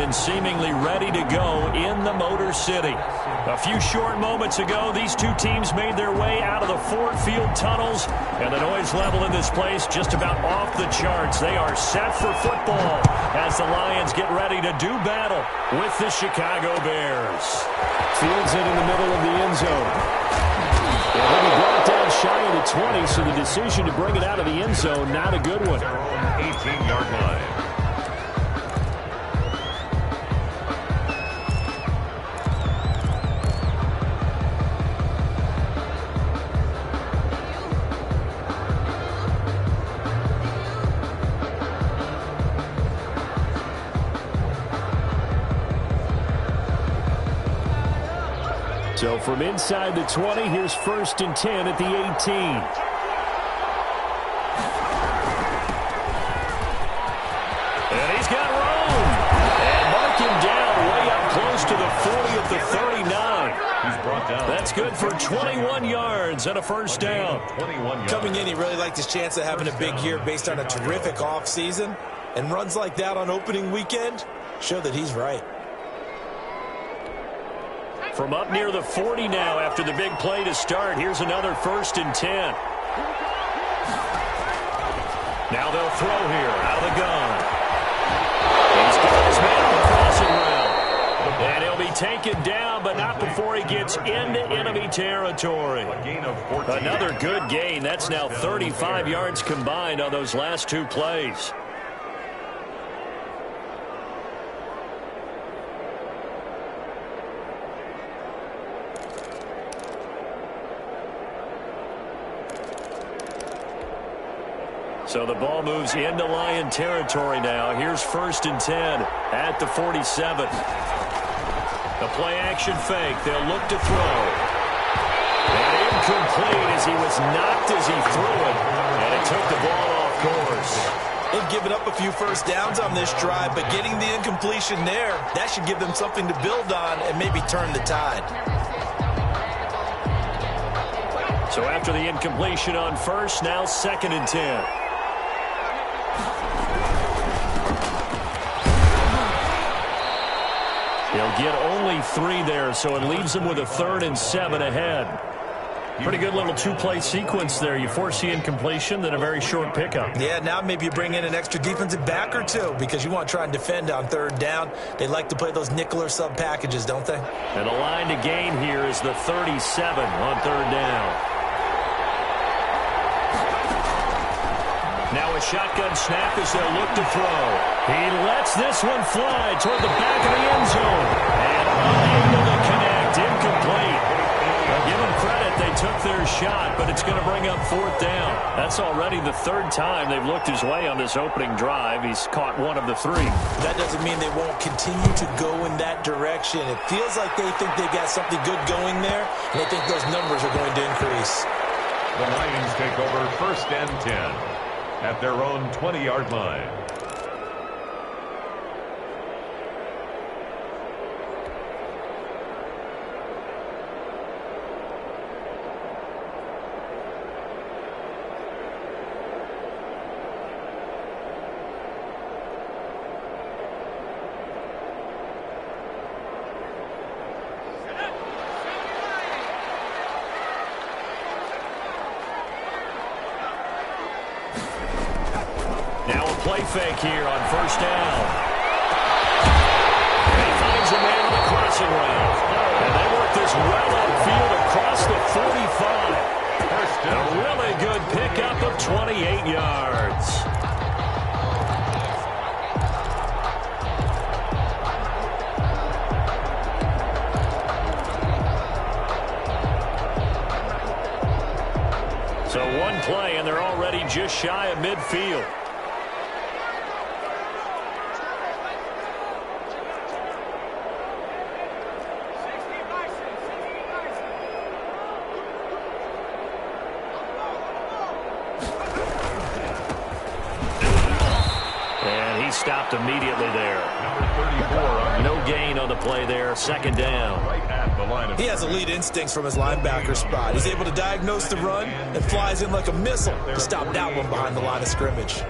And seemingly ready to go in the Motor City. A few short moments ago, these two teams made their way out of the Ford Field tunnels, and the noise level in this place just about off the charts. They are set for football as the Lions get ready to do battle with the Chicago Bears. Fields it in the middle of the end zone. And he'll be brought down shy of the 20, so the decision to bring it out of the end zone, not a good one. 18-yard line. So from inside the 20, here's 1st and 10 at the 18. And he's got room. And mark him down way up close to the 40 at the 39. He's brought down. That's good for 21 yards and a first down. 21 yards. Coming in, he really liked his chance of having a big year based on a terrific offseason. And runs like that on opening weekend show that he's right. From up near the 40 now after the big play to start. Here's another 1st and 10. Now they'll throw here out of the gun. He's got his man on the crossing route. And he'll be taken down, but not before he gets into enemy territory. A gain of 14. Another good gain. That's now 35 yards combined on those last two plays. So the ball moves into Lion territory now. Here's 1st and 10 at the 47. The play-action fake. They'll look to throw. And incomplete as he was knocked as he threw it. And it took the ball off course. They've given up a few first downs on this drive, but getting the incompletion there, that should give them something to build on and maybe turn the tide. So after the incompletion on first, now 2nd and 10. They'll get only 3 there, so it leaves them with a 3rd and 7 ahead. Pretty good little two-play sequence there. You force the incompletion, then a very short pickup. Yeah, now maybe you bring in an extra defensive back or two because you want to try and defend on 3rd down. They like to play those nickel or sub packages, don't they? And the line to gain here is the 37 on 3rd down. Now a shotgun snap as they'll look to throw. He lets this one fly toward the back of the end zone. And unable to connect. Incomplete. Well, give them credit. They took their shot, but it's going to bring up 4th down. That's already the 3rd time they've looked his way on this opening drive. He's caught 1 of the 3. That doesn't mean they won't continue to go in that direction. It feels like they think they got something good going there, and they think those numbers are going to increase. The Lions take over 1st and 10 at their own 20-yard line. Play fake here on 1st down. And he finds a man on the crossing route. And they work this well upfield across the 45. A really good pickup of 28 yards. So one play, and they're already just shy of midfield. Stopped immediately there. Number 34 on no gain on the play there, second down. Right at the line of He has elite instincts from his linebacker spot. He's able to diagnose the run and flies in like a missile to stop that one behind the line of scrimmage.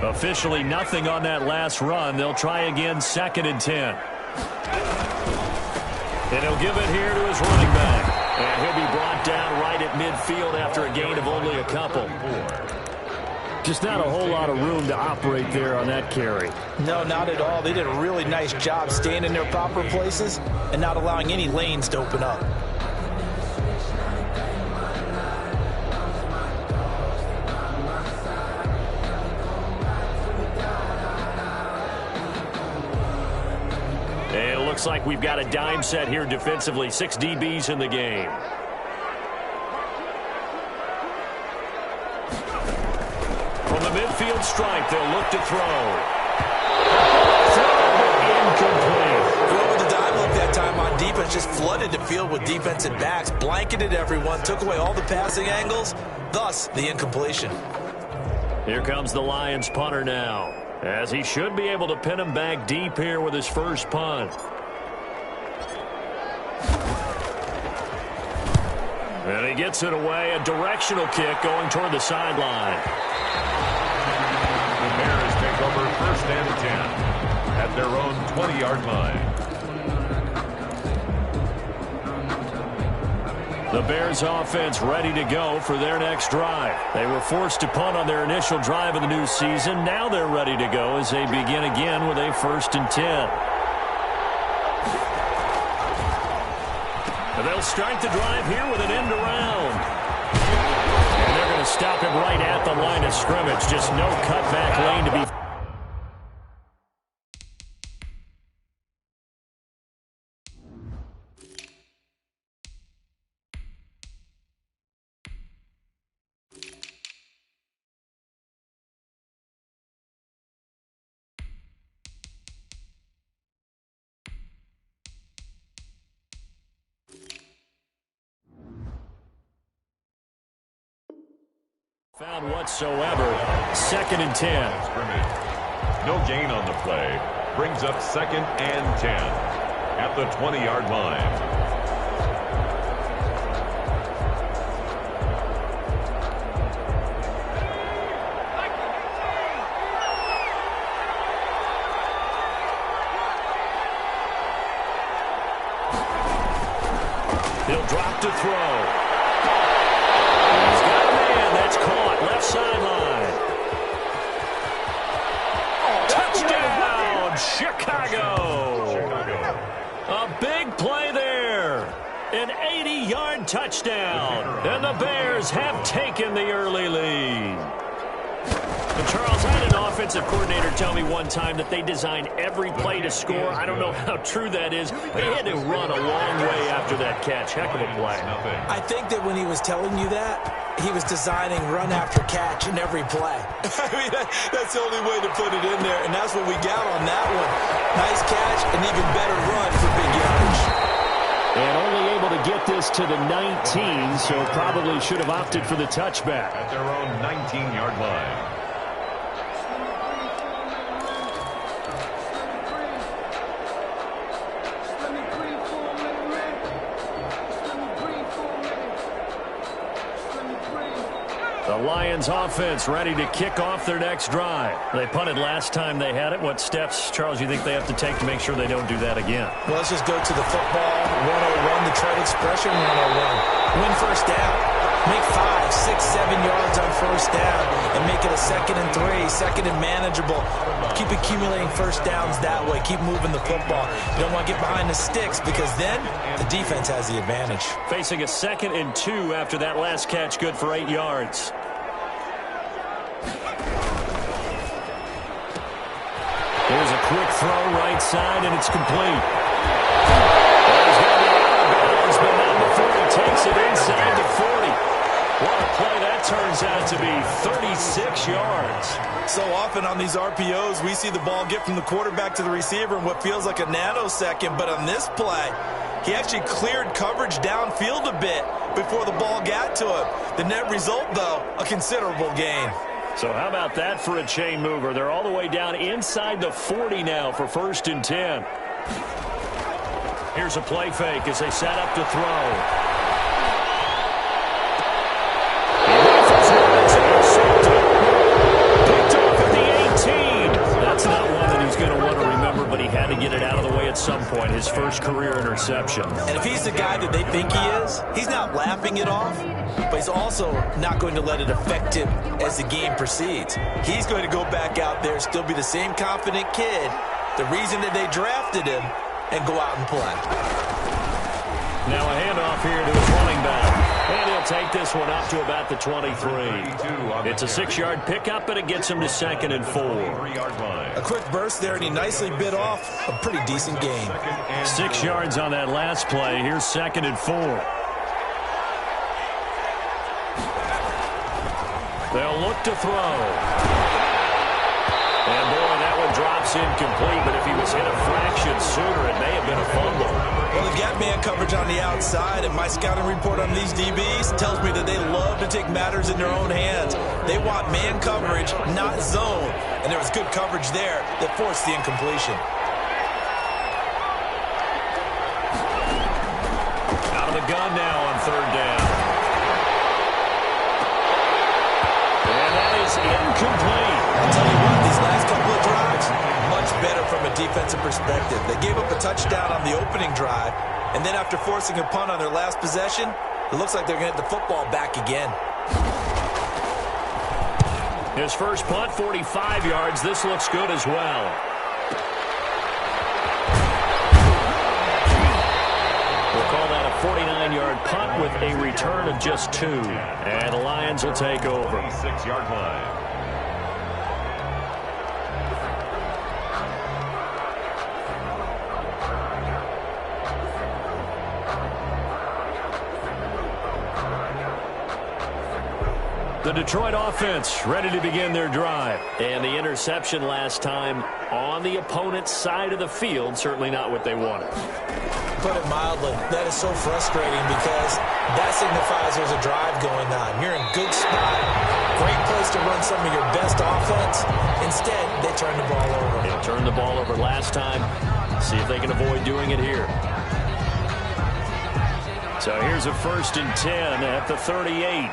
Officially nothing on that last run. They'll try again, second and 10. And he'll give it here to his running back. And he'll be brought down right at midfield after a gain of only a couple. Just not a whole lot of room to operate there on that carry. No, not at all. They did a really nice job staying in their proper places and not allowing any lanes to open up. And it looks like we've got a dime set here defensively. 6 DBs in the game. From the midfield stripe, they'll look to throw. Incomplete. Whoever the dime looked that time on defense just flooded the field with defensive backs, blanketed everyone, took away all the passing angles, thus the incompletion. Here comes the Lions punter now, as he should be able to pin him back deep here with his first punt. And he gets it away, a directional kick going toward the sideline. The Bears take over first and 10 at their own 20-yard line. The Bears offense ready to go for their next drive. They were forced to punt on their initial drive of the new season. Now they're ready to go as they begin again with a first and 10. And they'll start the drive here with an end around. And they're going to stop him right at the line of scrimmage. Just no cutback lane to be. Found whatsoever. Second and 10. No gain on the play. Brings up second and 10 at the 20-yard line. He'll drop to throw. That's caught, left sideline. Touchdown, Chicago. A big play there. An 80-yard touchdown. And the Bears have taken the early lead. And Charles, I had an offensive coordinator tell me one time that they designed every play to score. I don't know how true that is, but he had to run a long way after that catch. Heck of a play. I think that when he was telling you that, he was designing run after catch in every play. I mean, that's the only way to put it in there, and that's what we got on that one. Nice catch, and even better run for big yardage. And only able to get this to the 19, so probably should have opted for the touchback. At their own 19-yard line. The Lions offense ready to kick off their next drive. They punted last time they had it. What steps, Charles, you think they have to take to make sure they don't do that again? Well, let's just go to the football 101, the trade expression 101. Win first down. Make 5, 6, 7 yards on first down and make it a second and 3, second and manageable. Keep accumulating first downs that way. Keep moving the football. You don't want to get behind the sticks because then the defense has the advantage. Facing a second and 2 after that last catch, good for 8 yards. Here's a quick throw right side, and it's complete. He's going to be out of bounds, but not before he takes it inside the 40. What a play that turns out to be, 36 yards. So often on these RPOs, we see the ball get from the quarterback to the receiver in what feels like a nanosecond, but on this play, he actually cleared coverage downfield a bit before the ball got to him. The net result, though, a considerable gain. So how about that for a chain mover? They're all the way down inside the 40 now for first and 10. Here's a play fake as they set up to throw. Picked off at the 18. That's not one that he's going to want to remember, but he had to get it out of the way at some point. His first career interception. And if he's the guy that they think he is, he's not laughing it off, but he's also not going to let it affect him as the game proceeds. He's going to go back out there, still be the same confident kid, the reason that they drafted him, and go out and play. Now a handoff here to his running back. And he'll take this one up to about the 23. It's a 6-yard pickup, and it gets him to 2nd and 4. A quick burst there, and he nicely bit off a pretty decent gain. 6 yards on that last play. Here's 2nd and 4. They'll look to throw. And, boy, that one drops incomplete, but if he was hit a fraction sooner, it may have been a fumble. Well, they've got man coverage on the outside, and my scouting report on these DBs tells me that they love to take matters in their own hands. They want man coverage, not zone. And there was good coverage there that forced the incompletion. Out of the gun now on 3rd down. And that is incomplete. I'll tell you what, these last couple of drives, much better from a defensive perspective. They gave up a touchdown on the opening drive, and then after forcing a punt on their last possession, it looks like they're going to get the football back again. His first punt, 45 yards. This looks good as well. We'll call that a 49-yard punt with a return of just 2. And the Lions will take over. 6-yard line. The Detroit offense ready to begin their drive. And the interception last time on the opponent's side of the field, certainly not what they wanted. Put it mildly, that is so frustrating because that signifies there's a drive going on. You're in good spot, great place to run some of your best offense. Instead, they turn the ball over. They turned the ball over last time. See if they can avoid doing it here. So here's a 1st and 10 at the 38.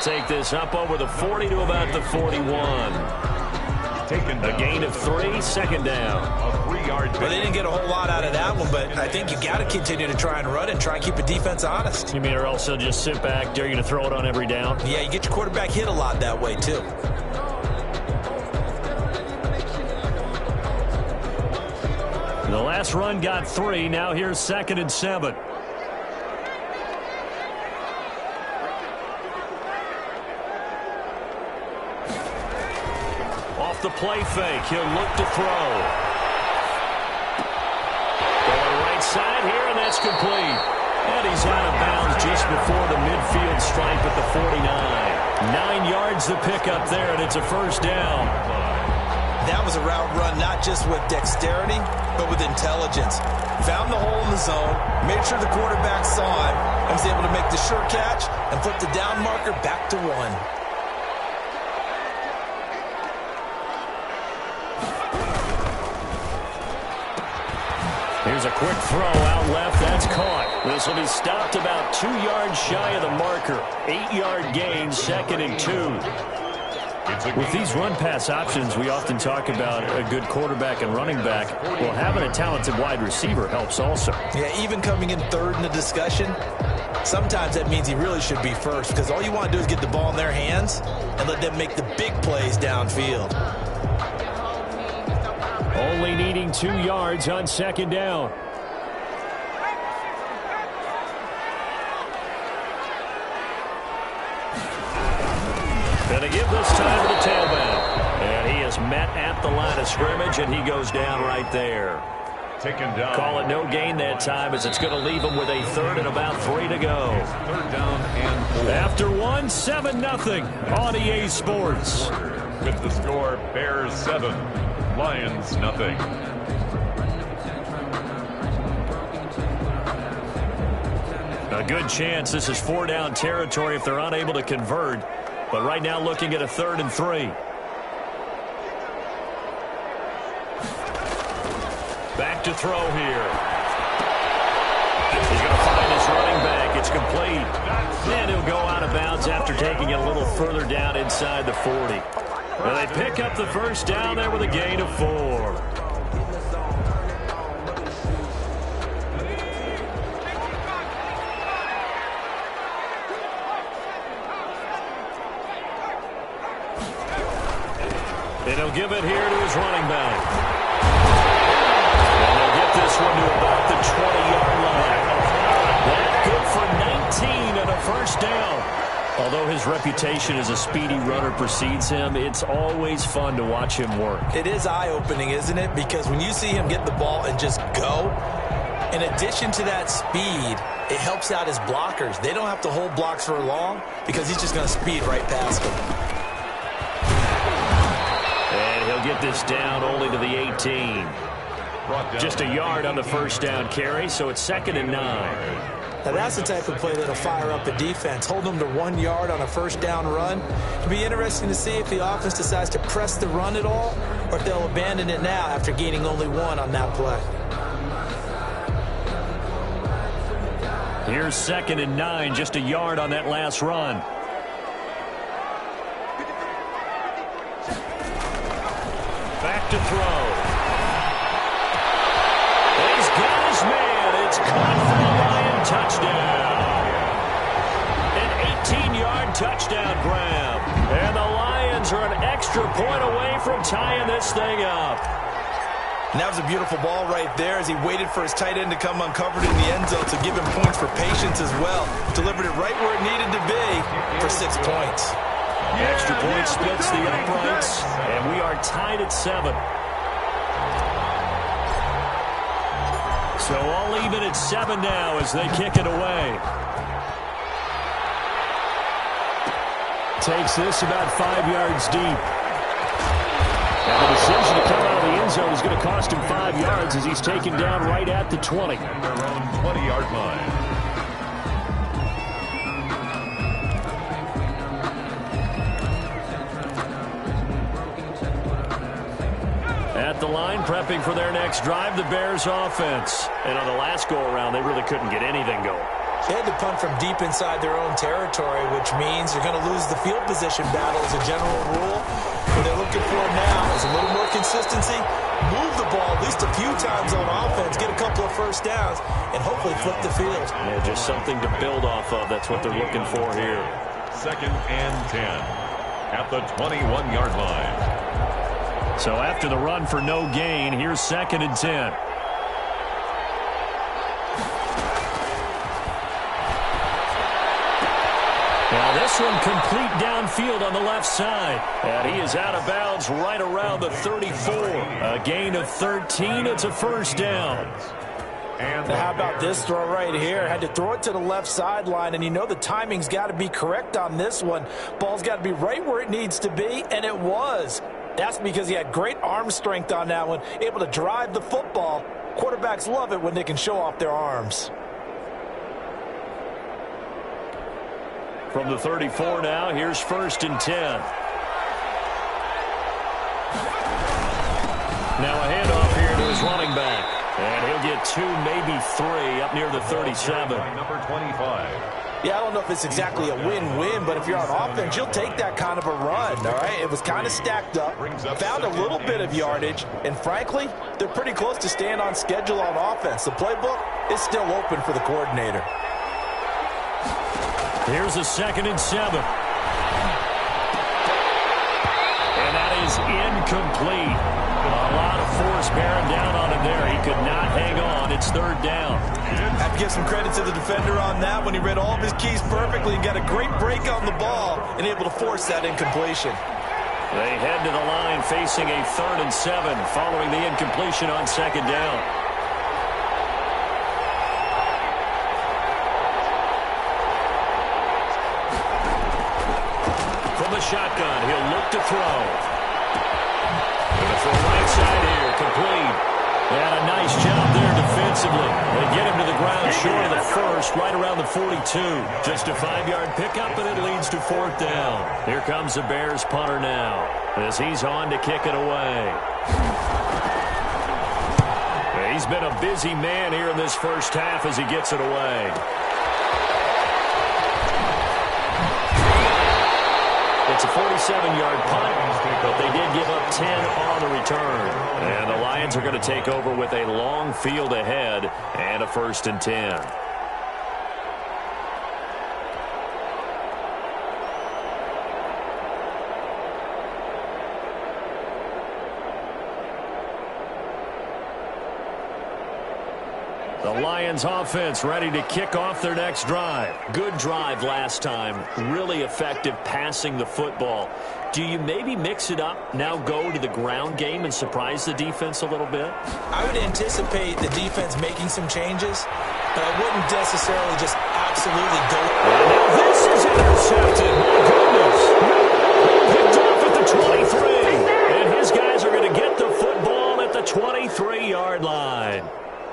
Take this up over the 40 to about the 41. A gain of 3, 2nd down. Well, they didn't get a whole lot out of that one, but I think you got to continue to try and run and try and keep the defense honest. You mean or else they'll just sit back, dare you to throw it on every down? Yeah, you get your quarterback hit a lot that way, too. The last run got 3. Now here's 2nd and 7. The play fake. He'll look to throw. Going right side here, and that's complete. And he's out of bounds just before the midfield stripe at the 49. 9 yards to pick up there, and it's a 1st down. That was a route run not just with dexterity, but with intelligence. Found the hole in the zone, made sure the quarterback saw him, and was able to make the sure catch and flip the down marker back to 1. Here's a quick throw out left. That's caught. This will be stopped about 2 yards shy of the marker. 8-yard gain, 2nd and 2. With these run-pass options, we often talk about a good quarterback and running back. Well, having a talented wide receiver helps also. Yeah, even coming in 3rd in the discussion, sometimes that means he really should be 1st because all you want to do is get the ball in their hands and let them make the big plays downfield. Only needing 2 yards on 2nd down. Going to give this time to the tailback. And he is met at the line of scrimmage, and he goes down right there. Taken down. Call it no gain that time as it's going to leave him with a 3rd and about 3 to go. 3rd down and 4. After 1, 7-0 on EA Sports. With the score, Bears 7, Lions nothing. A good chance this is 4-down territory if they're unable to convert. But right now looking at a 3rd and 3. Back to throw here. He's going to find his running back. It's complete. And he'll go out of bounds after taking it a little further down inside the 40. Well, they pick up the first down there with a gain of 4. And he'll give it here to his running back. And they'll get this one to about the 20-yard line. That good for 19 and a first down. Although his reputation as a speedy runner precedes him, it's always fun to watch him work. It is eye-opening, isn't it? Because when you see him get the ball and just go, in addition to that speed, it helps out his blockers. They don't have to hold blocks for long because he's just going to speed right past them. And he'll get this down only to the 18. Just a yard on the first down carry, so it's 2nd and 9. Now that's the type of play that'll fire up a defense. Hold them to 1 yard on a first down run. It'll be interesting to see if the offense decides to press the run at all or if they'll abandon it now after gaining only 1 on that play. Here's 2nd and 9, just a yard on that last run. Back to throw. He's got his man. It's caught for the Lion touchdown. An 18-yard touchdown grab. And the Lions are an extra point away from tying this thing up. And that was a beautiful ball right there as he waited for his tight end to come uncovered in the end zone to give him points for patience as well. Delivered it right where it needed to be for 6 points. Extra point splits the uprights, and we are tied at 7. So all even at 7 now as they kick it away. Takes this about 5 yards deep. And the decision to come out of the end zone is going to cost him 5 yards as he's taken down right at the 20. Their own 20-yard line. At the line, prepping for their next drive, the Bears offense. And on the last go-around, they really couldn't get anything going. They had to punt from deep inside their own territory, which means you're going to lose the field position battle as a general rule. What they're looking for now is a little more consistency, move the ball at least a few times on offense, get a couple of first downs, and hopefully flip the field. Yeah, just something to build off of. That's what they're looking for here. 2nd and 10 at the 21-yard line. So after the run for no gain, here's 2nd and 10. Now this one complete downfield on the left side. And he is out of bounds right around the 34. A gain of 13. It's a first down. And how about this throw right here? Had to throw it to the left sideline, and you know the timing's got to be correct on this one. Ball's got to be right where it needs to be, and it was. That's because he had great arm strength on that one, able to drive the football. Quarterbacks love it when they can show off their arms. From the 34 now, here's 1st and 10. Now a handoff here to his running back. And he'll get 2, maybe 3 up near the 37. Number 25. Yeah, I don't know if it's exactly a win-win, but if you're on offense, you'll take that kind of a run, all right? It was kind of stacked up, found a little bit of yardage, and frankly, they're pretty close to staying on schedule on offense. The playbook is still open for the coordinator. Here's a 2nd and 7. And that is incomplete. A lot of force bearing down on him there. He could not hang on. It's 3rd down. I have to give some credit to the defender on that when he read all of his keys perfectly and got a great break on the ball and able to force that incompletion. They head to the line facing a 3rd and 7 following the incompletion on 2nd down. From the shotgun, he'll look to throw. For the right side here, complete. And a nice job there defensively. They get him to the ground short of the first, right around the 42. Just a 5-yard pickup, and it leads to 4th down. Here comes the Bears punter now, as he's on to kick it away. He's been a busy man here in this first half as he gets it away. It's a 47-yard punt, but they did give up 10 on the return. And the Lions are going to take over with a long field ahead and a 1st and 10. The Lions offense ready to kick off their next drive. Good drive last time. Really effective passing the football. Do you maybe mix it up, now go to the ground game and surprise the defense a little bit? I would anticipate the defense making some changes, but I wouldn't necessarily just absolutely go. And now this is intercepted. My goodness. Picked off at the 23. And his guys are going to get the football at the 23-yard line.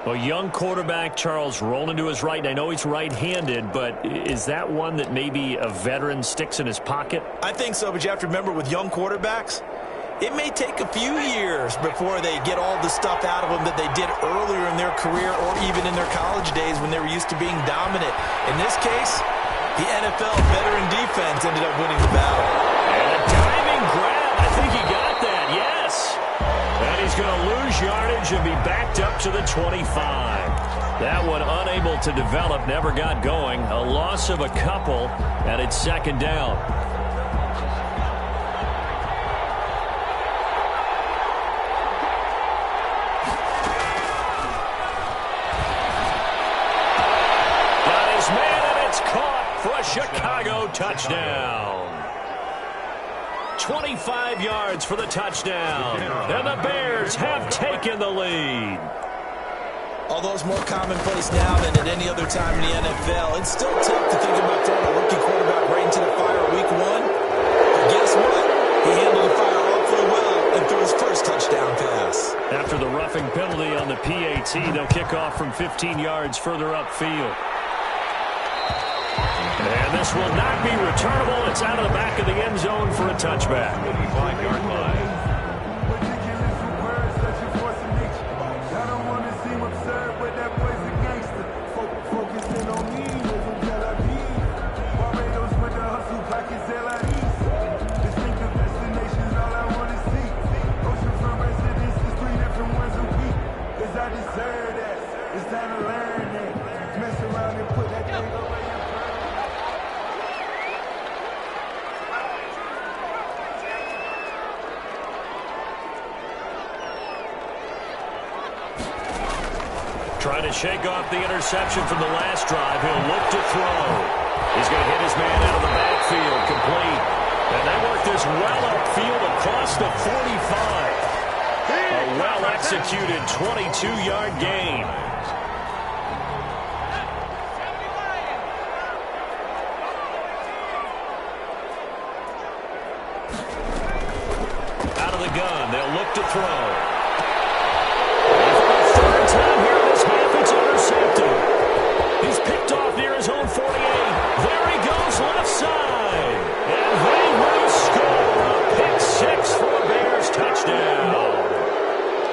A young quarterback, Charles, rolling to his right. And I know he's right-handed, but is that one that maybe a veteran sticks in his pocket? I think so, but you have to remember with young quarterbacks, it may take a few years before they get all the stuff out of them that they did earlier in their career or even in their college days when they were used to being dominant. In this case, the NFL veteran defense ended up winning the battle. And a diving grab. I think he got that, yes. And he's going to lose yardage and be backed up to the 25. That one unable to develop, never got going. A loss of a couple, and it's 2nd down. Got his man, and it's caught for a Chicago touchdown. 25 yards for the touchdown, and the Bears have taken the lead. Although it's more commonplace now than at any other time in the NFL, it's still tough to think about throwing a rookie quarterback right into the fire week 1. But guess what? He handled the fire awfully well and threw his first touchdown pass. After the roughing penalty on the PAT, they'll kick off from 15 yards further upfield. And this will not be returnable. It's out of the back of the end zone for a touchback. 5-yard line. Trying to shake off the interception from the last drive. He'll look to throw. He's going to hit his man out of the backfield, complete. And they work this well upfield across the 45. A well-executed 22-yard gain. Out of the gun, they'll look to throw. He's picked off near his own 48. There he goes, left side. And they will score a pick 6 for a Bears touchdown.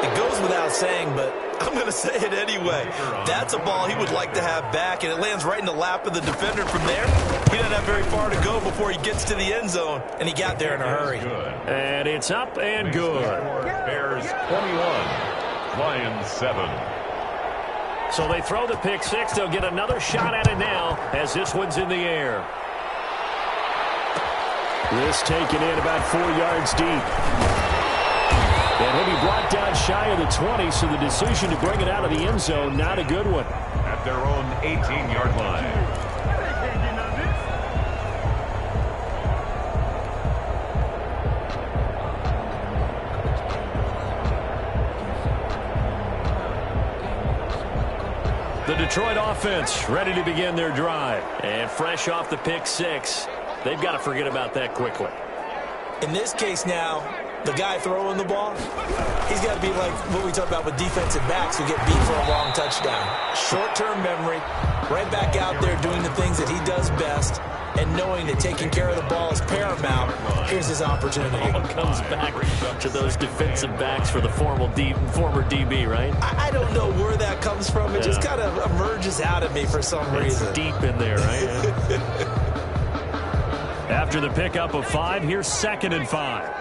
It goes without saying, but I'm going to say it anyway. That's a ball he would like to have back, and it lands right in the lap of the defender from there. He doesn't have very far to go before he gets to the end zone, and he got there in a hurry. And it's up and good. Bears 21, Lions 7. So they throw the pick 6. They'll get another shot at it now as this one's in the air. This taken in about 4 yards deep. And he'll be brought down shy of the 20, so the decision to bring it out of the end zone, not a good one. At their own 18-yard line. The Detroit offense ready to begin their drive. And fresh off the pick 6, they've got to forget about that quickly. In this case now, the guy throwing the ball, he's got to be like what we talk about with defensive backs who get beat for a long touchdown. Short-term memory, right back out there doing the things that he does best, and knowing that taking care of the ball is paramount. Here's his opportunity. It comes back to those defensive backs for the former DB, right? I don't know where that comes from. It just kind of emerges out of me for some reason. It's deep in there, right? After the pickup of 5, here's 2nd and 5.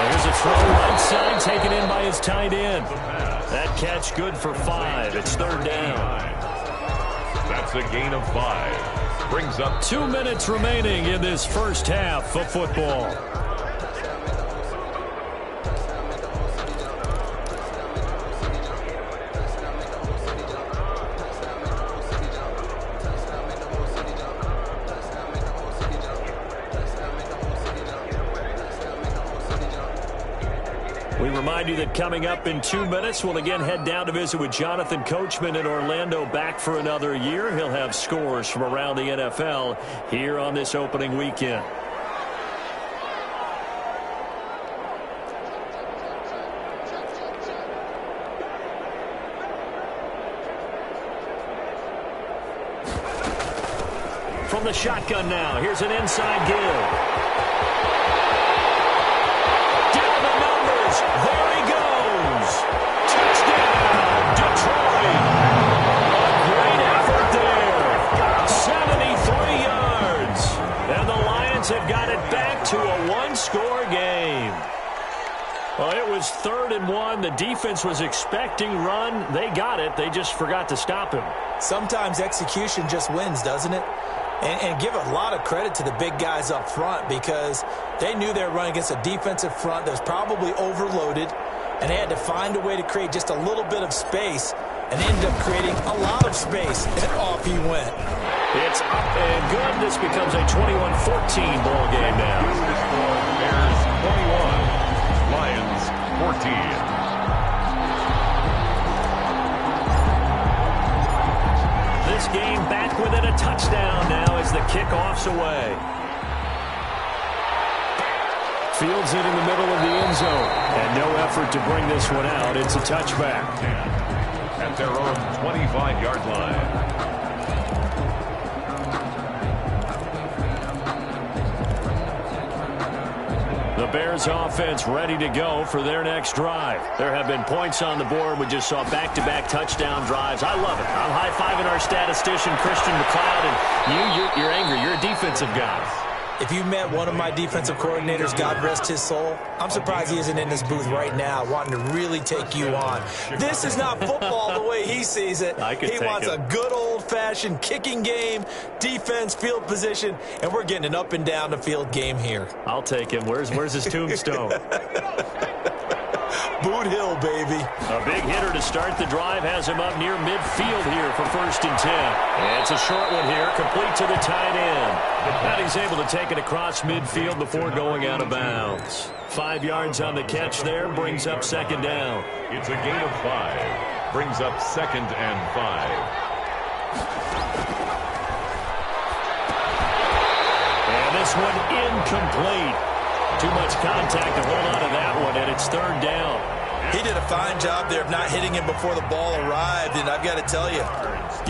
Here's a throw right side, taken in by his tight end. That catch good for 5. It's 3rd down. That's a gain of 5. Brings up 2 minutes remaining in this first half of football. We remind you that coming up in 2 minutes, we'll again head down to visit with Jonathan Coachman in Orlando, back for another year. He'll have scores from around the NFL here on this opening weekend. From the shotgun now, here's an inside give. There he goes. Touchdown, Detroit. A great effort there. 73 yards. And the Lions have got it back to a one-score game. Well, it was 3rd and 1. The defense was expecting run. They got it. They just forgot to stop him. Sometimes execution just wins, doesn't it? And give a lot of credit to the big guys up front, because they knew they were running against a defensive front that was probably overloaded, and they had to find a way to create just a little bit of space, and they ended up creating a lot of space, and off he went. It's up and good. This becomes a 21-14 ball game now. Bears 21, Lions 14. This game back within a touchdown now as the kickoff's away. Fields it in the middle of the end zone. And no effort to bring this one out. It's a touchback. At their own 25-yard line. The Bears offense ready to go for their next drive. There have been points on the board. We just saw back-to-back touchdown drives. I love it. I'm high-fiving our statistician, Christian McLeod, and you're angry. You're a defensive guy. If you met one of my defensive coordinators, God rest his soul, I'm surprised he isn't in this booth right now wanting to really take you on. This is not football the way he sees it. He wants a good old-fashioned kicking game, defense, field position, and we're getting an up-and-down-the-field game here. I'll take him. Where's his tombstone? Boot Hill, baby. A big hitter to start the drive has him up near midfield here for 1st and 10. And it's a short one here, complete to the tight end. And he's able to take it across midfield before going out of bounds. 5 yards on the catch there, brings up 2nd down. It's a gain of 5. Brings up 2nd and 5. And this one incomplete. Too much contact to hold on to that one, and it's 3rd down. He did a fine job there of not hitting him before the ball arrived, and I've got to tell you,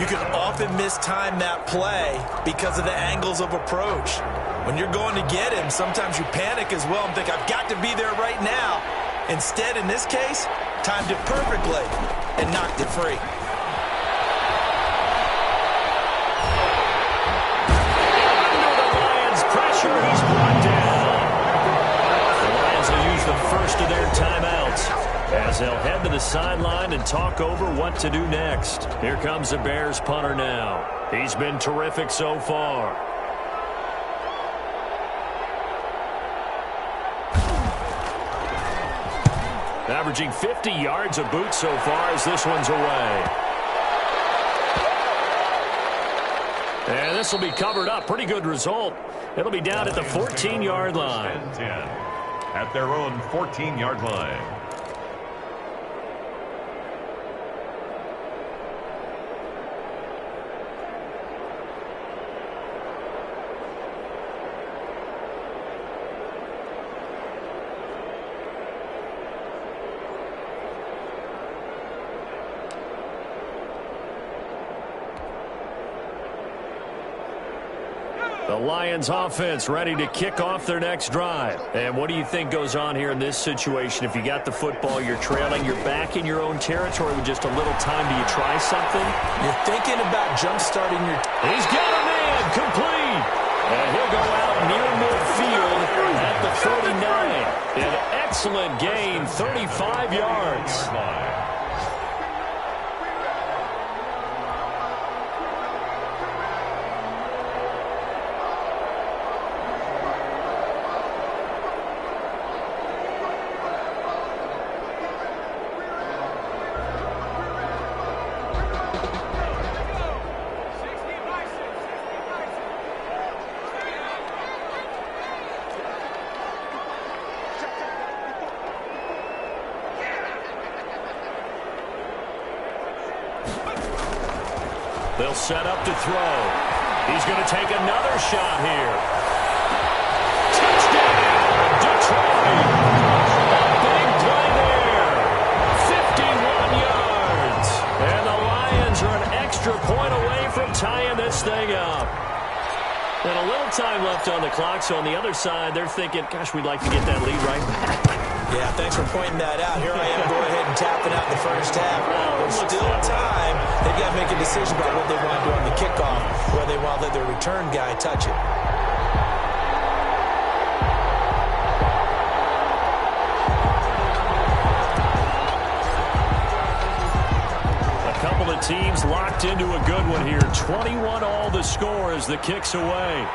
you can often mistime that play because of the angles of approach. When you're going to get him, sometimes you panic as well and think, I've got to be there right now. Instead, in this case, timed it perfectly and knocked it free. Under the Lions' pressure, he's brought down. The Lions will use the first of their timeouts as they'll head to the sideline and talk over what to do next. Here comes the Bears punter now. He's been terrific so far. Averaging 50 yards a boot so far as this one's away. And this will be covered up. Pretty good result. It'll be down at the 14-yard line. 10 at their own 14-yard line. The Lions offense ready to kick off their next drive. And what do you think goes on here in this situation? If you got the football, you're trailing, you're back in your own territory with just a little time. Do you try something? You're thinking about jump-starting your... He's got a man complete. And he'll go out near midfield at the 49. An excellent gain, 35 yards. They'll set up to throw. He's going to take another shot here. Touchdown, Detroit. Big play there. 51 yards. And the Lions are an extra point away from tying this thing up. And a little time left on the clock, so on the other side, they're thinking, gosh, we'd like to get that lead right back. Yeah, thanks for pointing that out. Here I am, go ahead and tapping out the first half. There's still time. They've got to make a decision about what they want to do on the kickoff, whether they want to let their return guy touch it. A couple of teams locked into a good one here. 21 all the score as the kick's away.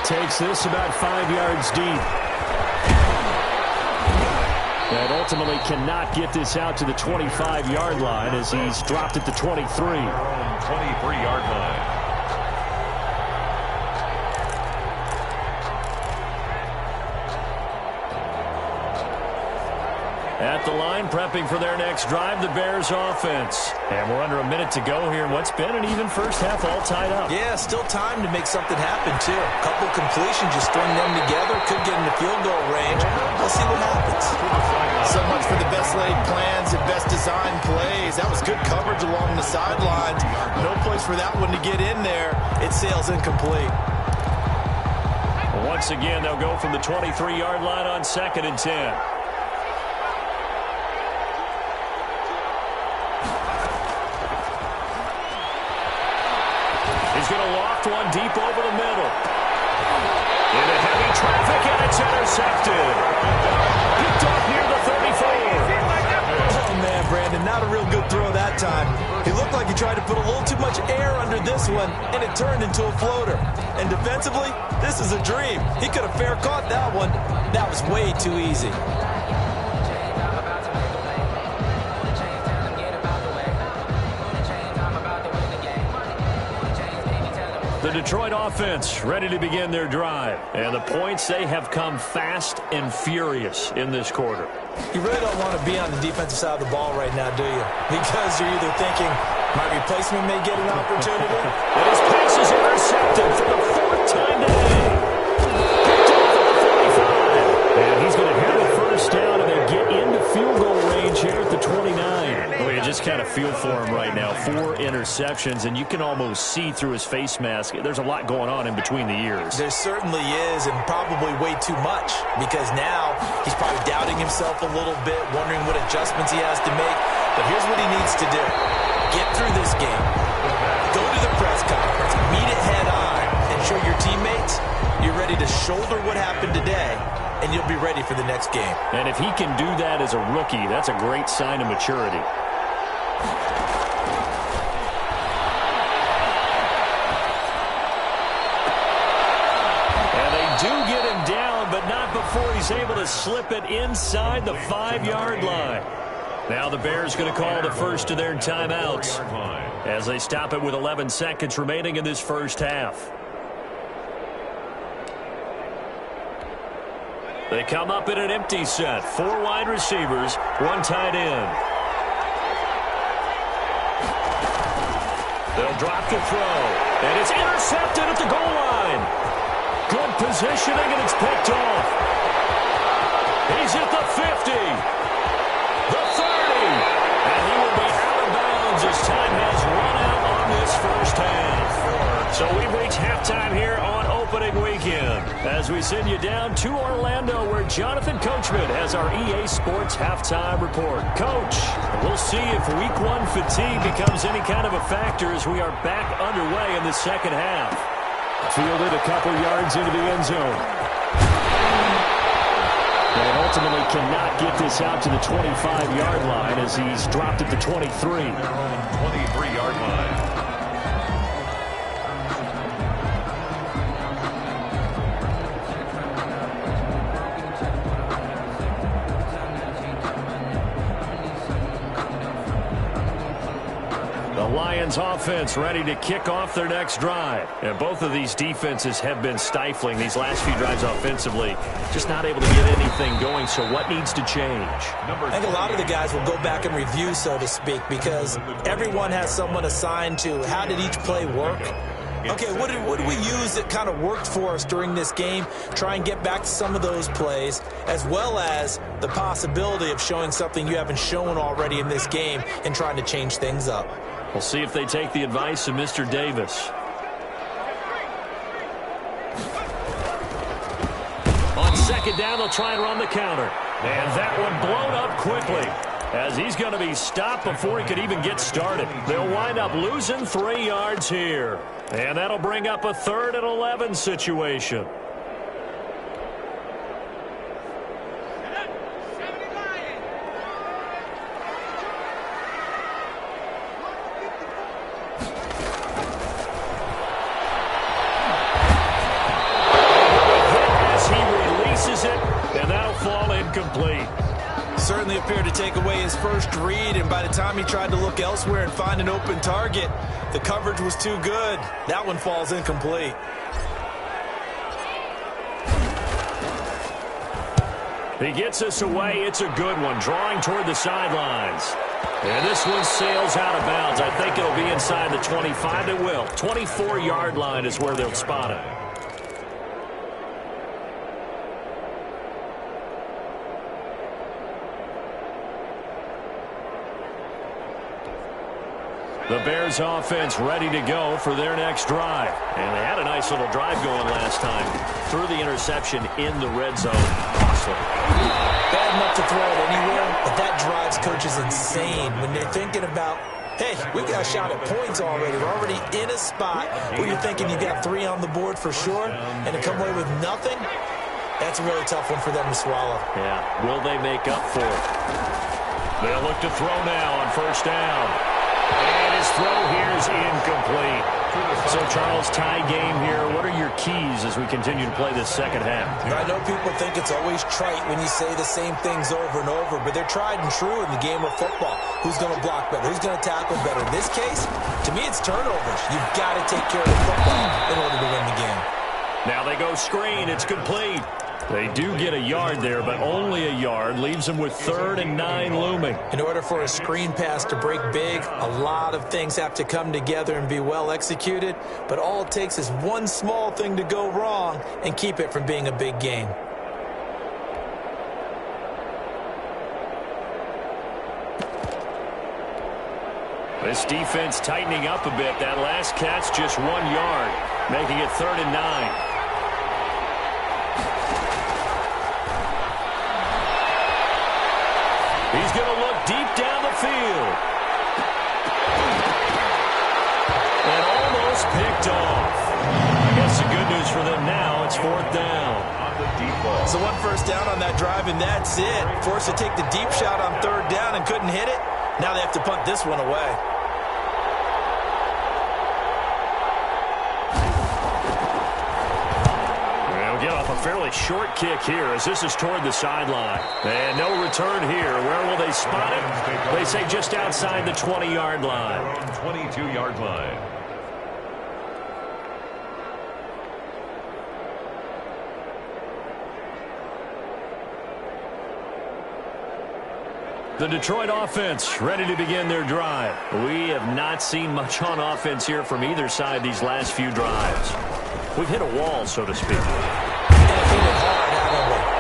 Takes this about 5 yards deep. And ultimately cannot get this out to the 25-yard line as he's dropped at the 23. 23-yard line. At the line, prepping for their next drive, the Bears offense. And we're under a minute to go here in what's been an even first half, all tied up. Yeah, still time to make something happen, too. A couple completions, just string them together. Could get in the field goal range. We'll see what happens. So much for the best laid plans and best designed plays. That was good coverage along the sidelines. No place for that one to get in there. It sails incomplete. Once again, they'll go from the 23-yard line on 2nd and 10. He's going to loft one deep over the middle. Into heavy traffic, and it's intercepted. Picked off near the 34. Oh, man, Brandon, not a real good throw that time. He looked like he tried to put a little too much air under this one, and it turned into a floater. And defensively, this is a dream. He could have fair caught that one. That was way too easy. The Detroit offense ready to begin their drive. And the points, they have come fast and furious in this quarter. You really don't want to be on the defensive side of the ball right now, do you? Because you're either thinking, my replacement may get an opportunity. And his pass is intercepted for the 4th time today. Picked off at the 45. And he's going to have a first down and then get into field goal range here at the 29. Oh, you just kind of feel for him right now. 4 interceptions, and you can almost see through his face mask. There's a lot going on in between the ears. There certainly is, and probably way too much, because now he's probably doubting himself a little bit, wondering what adjustments he has to make. But here's what he needs to do. Get through this game. Go to the press conference. Meet it head on and show your teammates you're ready to shoulder what happened today, and you'll be ready for the next game. And if he can do that as a rookie, that's a great sign of maturity. And they do get him down, but not before he's able to slip it inside the 5-yard line. Now the Bears going to call the first of their timeouts as they stop it with 11 seconds remaining in this first half. They come up in an empty set. 4 wide receivers, 1 tight end. They'll drop the throw. And it's intercepted at the goal line. Good positioning, and it's picked off. He's at the 50. The 30. And he will be out of bounds as time has run out on this first half. So we've reached half. halftime here on opening weekend as we send you down to Orlando where Jonathan Coachman has our EA Sports halftime report. Coach, we'll see if week one fatigue becomes any kind of a factor as we are back underway in the second half. Fielded a couple yards into the end zone. And ultimately cannot get this out to the 25-yard line as he's dropped at the 23. 23-yard line. Lions offense ready to kick off their next drive. And both of these defenses have been stifling these last few drives offensively. Just not able to get anything going. So what needs to change? I think a lot of the guys will go back and review, so to speak, because everyone has someone assigned to how did each play work. Okay, what did we use that kind of worked for us during this game? Try and get back to some of those plays, as well as the possibility of showing something you haven't shown already in this game and trying to change things up. We'll see if they take the advice of Mr. Davis. On second down, they'll try and run the counter. And that one blown up quickly as he's going to be stopped before he could even get started. They'll wind up losing 3 yards here. And that'll bring up a 3rd and 11 situation. Certainly appeared to take away his first read, and by the time he tried to look elsewhere and find an open target, the coverage was too good. That one falls incomplete. He gets us away. It's a good one, drawing toward the sidelines. And this one sails out of bounds. I think it'll be inside the 25. It will. 24-yard line is where they'll spot it. The Bears offense ready to go for their next drive. And they had a nice little drive going last time. Threw the interception in the red zone. Costly. Bad enough to throw it anywhere, but that drives coaches insane when they're thinking about, hey, we got a shot at points already. We're already in a spot where you're thinking you got 3 on the board for sure, and to come away with nothing, that's a really tough one for them to swallow. Yeah, will they make up for it? They'll look to throw now on first down. And his throw here is incomplete. So, Charles, tie game here. What are your keys as we continue to play this second half? I know people think it's always trite when you say the same things over and over, but they're tried and true in the game of football. Who's going to block better? Who's going to tackle better? In this case, to me, it's turnovers. You've got to take care of the football in order to win the game. Now they go screen. It's complete. They do get a yard there, but only a yard. Leaves them with 3rd and 9 looming. In order for a screen pass to break big, a lot of things have to come together and be well executed. But all it takes is one small thing to go wrong and keep it from being a big gain. This defense tightening up a bit. That last catch just 1 yard, making it 3rd and 9. He's going to look deep down the field. And almost picked off. I guess the good news for them now, it's 4th down. On the deep ball. So 1 first down on that drive, and that's it. Forced to take the deep shot on 3rd down and couldn't hit it. Now they have to punt this one away. Fairly short kick here as this is toward the sideline. And no return here. Where will they spot it? They say just outside the 20-yard line. 22-yard line. The Detroit offense ready to begin their drive. We have not seen much on offense here from either side these last few drives. We've hit a wall, so to speak.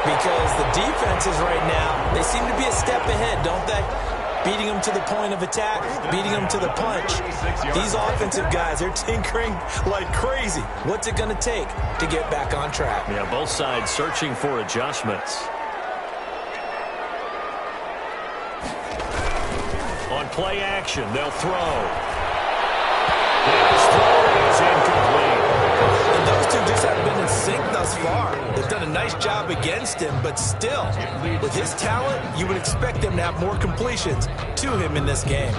Because the defenses right now, they seem to be a step ahead, don't they? beating them to the point of attack, beating them to the punch. These offensive guys, they're tinkering like crazy. What's it going to take to get back on track? Yeah, both sides searching for adjustments. On play action, they'll throw. His throw is incomplete. And those two just haven't been in sync thus far. They've done a nice job against him, but still, with his talent, you would expect them to have more completions to him in this game.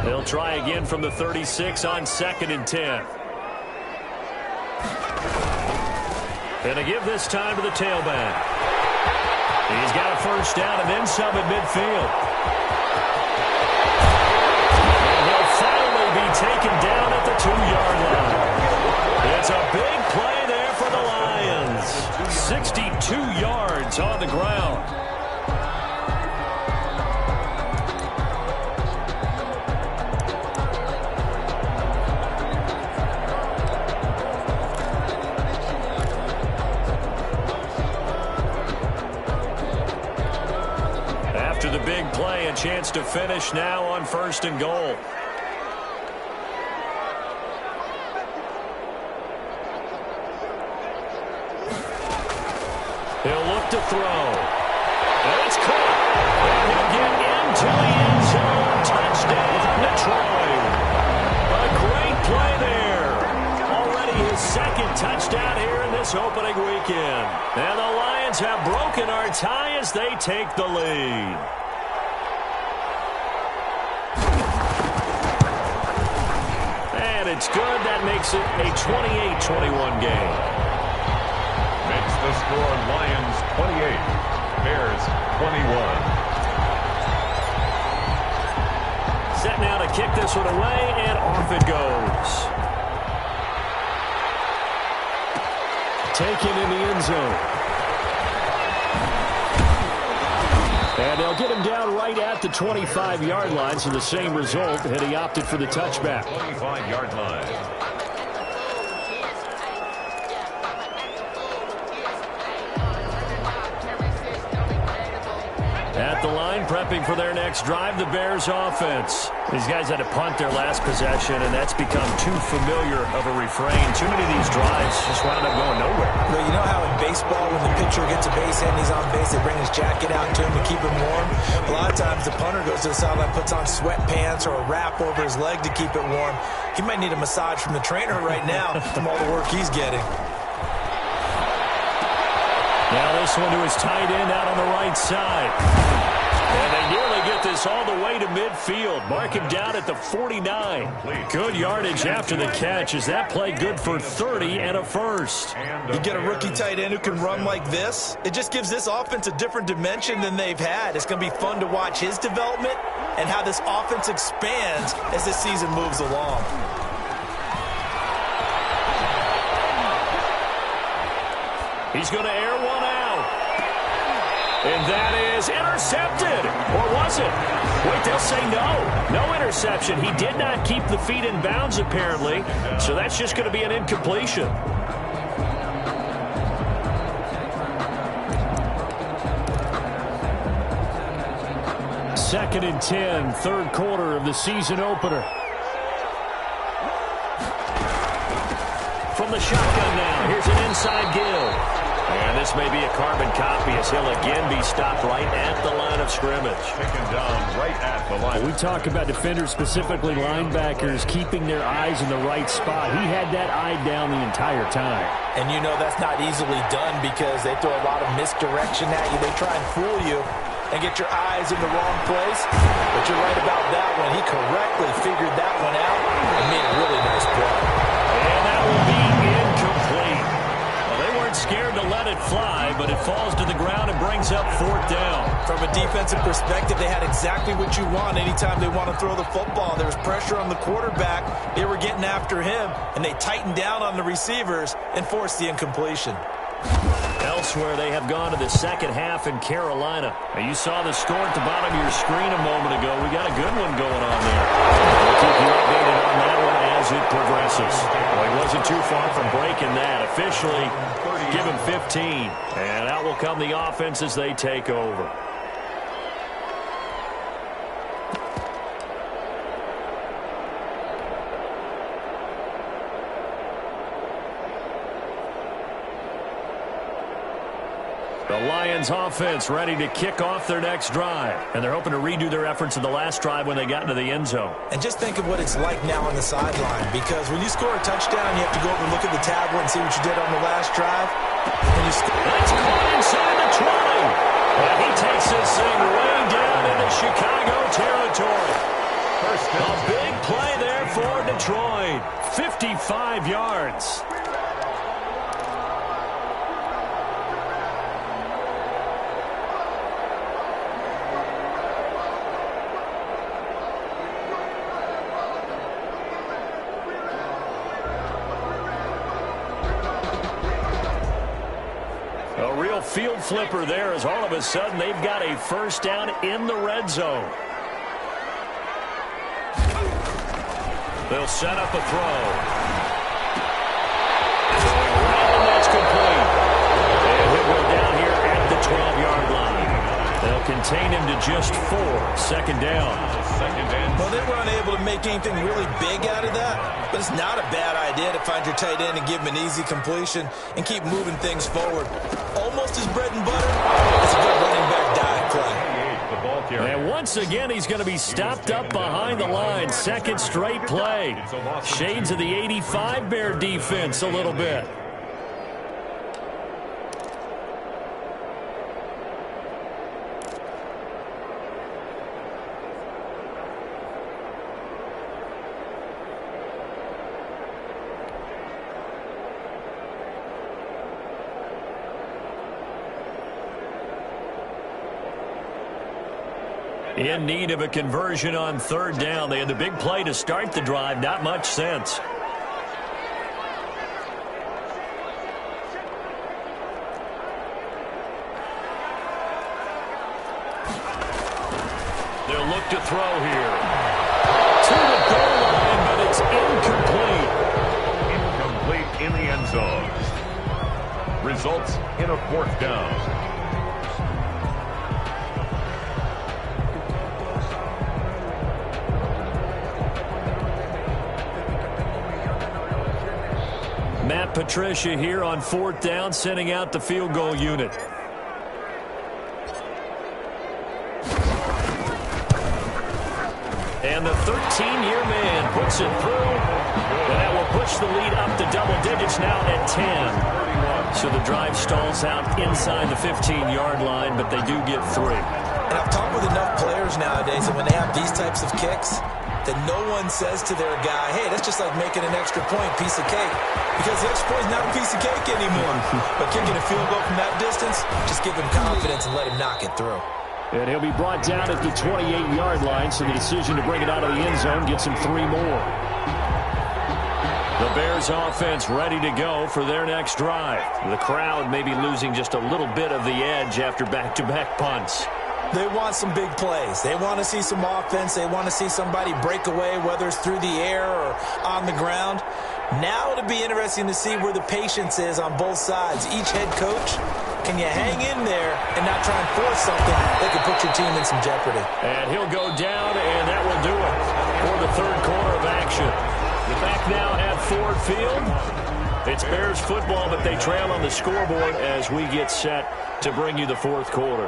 They'll try again from the 36 on 2nd and 10. And to give this time to the tailback. He's got a first down and then some at midfield. And he'll finally be taken down at the 2-yard line. It's a big play there for the Lions. 62 yards on the ground. After the big play, a chance to finish now on 1st and goal. He'll look to throw. And it's caught. And he'll get into the end zone. Touchdown, Detroit. A great play there. Already his 2nd touchdown here in this opening weekend. And the Lions have broken our tie as they take the lead. And it's good. That makes it a 28-21 game. Makes the score Lions 28, Bears 21. Set now to kick this one away, and off it goes. Taken in the end zone. And they'll get him down right at the 25-yard line, so the same result, and he opted for the touchback. 25-yard line. At the line, prepping for their next drive, the Bears offense. These guys had to punt their last possession, and that's become too familiar of a refrain. Too many of these drives just wound up going nowhere. Well, you know how in baseball, when the pitcher gets a base hit and he's on base, they bring his jacket out to him to keep him warm? A lot of times the punter goes to the sideline, puts on sweatpants or a wrap over his leg to keep it warm. He might need a massage from the trainer right now from all the work he's getting. Now this one to his tight end out on the right side. And they nearly get this all the way to midfield. Mark him down at the 49. Good yardage after the catch. Is that play good for 30 and a first? You get a rookie tight end who can run like this, it just gives this offense a different dimension than they've had. It's going to be fun to watch his development and how this offense expands as this season moves along. He's going to air one out. And that is intercepted. Or was it? Wait, they'll say no. No interception. He did not keep the feet in bounds, apparently. So that's just going to be an incompletion. Second and 10, third quarter of the season opener. From the shotgun now, here's an inside give. And this may be a carbon copy as he'll again be stopped right at the line of scrimmage. Taken down right at the line. We talk about defenders, specifically linebackers, keeping their eyes in the right spot. He had that eye down the entire time. And you know that's not easily done because they throw a lot of misdirection at you. They try and fool you and get your eyes in the wrong place. But you're right about that one. He correctly figured that one out and made a really nice play. And that will be incomplete. Well, they weren't scared to let it fly, but it falls to the ground and brings up 4th down. From a defensive perspective, they had exactly what you want anytime they want to throw the football. There was pressure on the quarterback. They were getting after him, and they tightened down on the receivers and forced the incompletion. Elsewhere, they have gone to the second half in Carolina. Now, you saw the score at the bottom of your screen a moment ago. We got a good one going on there. We'll keep you updated on that one as it progresses. Well, he wasn't too far from breaking that. Officially, give him 15. And out will come the offense as they take over. The Lions offense ready to kick off their next drive. And they're hoping to redo their efforts in the last drive when they got into the end zone. And just think of what it's like now on the sideline, because when you score a touchdown, you have to go over and look at the tablet and see what you did on the last drive. And you score. That's caught inside the 20. And he takes this thing way down into Chicago territory. A big play there for Detroit. 55 yards. A real field flipper there as all of a sudden they've got a first down in the red zone. They'll set up a throw. And that's complete. And he'll go down here at the 12-yard line. They'll contain him to just 4. Second down. Well, they were unable to make anything really big out of that, but it's not a bad idea to find your tight end and give him an easy completion and keep moving things forward. Almost his bread and butter. It's a good running back dive play. And once again, he's going to be stopped up behind the line. Second straight play. Shades of the 85 Bear defense a little bit. In need of a conversion on third down. They had the big play to start the drive. Not much sense. They'll look to throw here. To the goal line, but it's incomplete. Incomplete in the end zone. Results in a fourth down. Matt Patricia here on fourth down, sending out the field goal unit. And the 13-year man puts it through. And that will push the lead up to double digits now at 10. So the drive stalls out inside the 15-yard line, but they do get 3. And I've talked with enough players nowadays that when they have these types of kicks, that no one says to their guy, hey, that's just like making an extra point, piece of cake. Because the extra point is not a piece of cake anymore. But kicking a field goal from that distance, just give him confidence and let him knock it through. And he'll be brought down at the 28-yard line, so the decision to bring it out of the end zone gets him 3 more. The Bears offense ready to go for their next drive. The crowd may be losing just a little bit of the edge after back-to-back punts. They want some big plays. They want to see some offense. They want to see somebody break away, whether it's through the air or on the ground. Now it'll be interesting to see where the patience is on both sides. Each head coach, can you hang in there and not try and force something that could put your team in some jeopardy? And he'll go down, and that will do it for the third quarter of action. We're back now at Ford Field. It's Bears football, but they trail on the scoreboard as we get set to bring you the fourth quarter.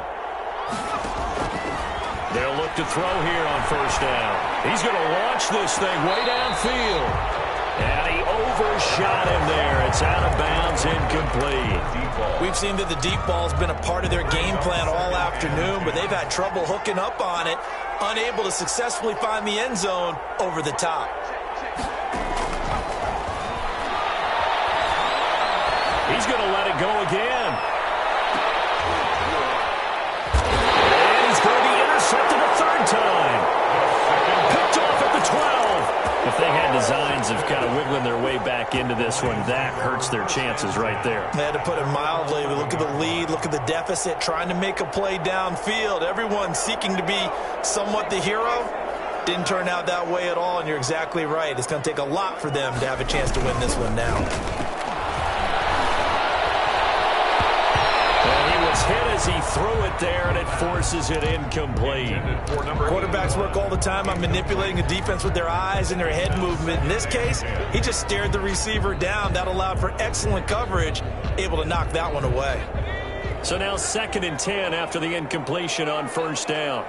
They'll look to throw here on first down. He's going to launch this thing way downfield. And he overshot him there. It's out of bounds, incomplete. We've seen that the deep ball's been a part of their game plan all afternoon, but they've had trouble hooking up on it, unable to successfully find the end zone over the top. He's going to let it go again. Intercepted a third time. Picked off at the 12. If they had designs of kind of wiggling their way back into this one. That hurts their chances right there. They had to put it mildly. Look at the lead. Look at the deficit. Trying to make a play downfield. Everyone seeking to be somewhat the hero. Didn't turn out that way at all, and you're exactly right. It's going to take a lot for them to have a chance to win this one now. And he was hit as he threw it there, and it forces it incomplete. Quarterbacks work all the time on manipulating a defense with their eyes and their head movement. In this case, he just stared the receiver down. That allowed for excellent coverage, able to knock that one away. So now 2nd and 10 after the incompletion on first down.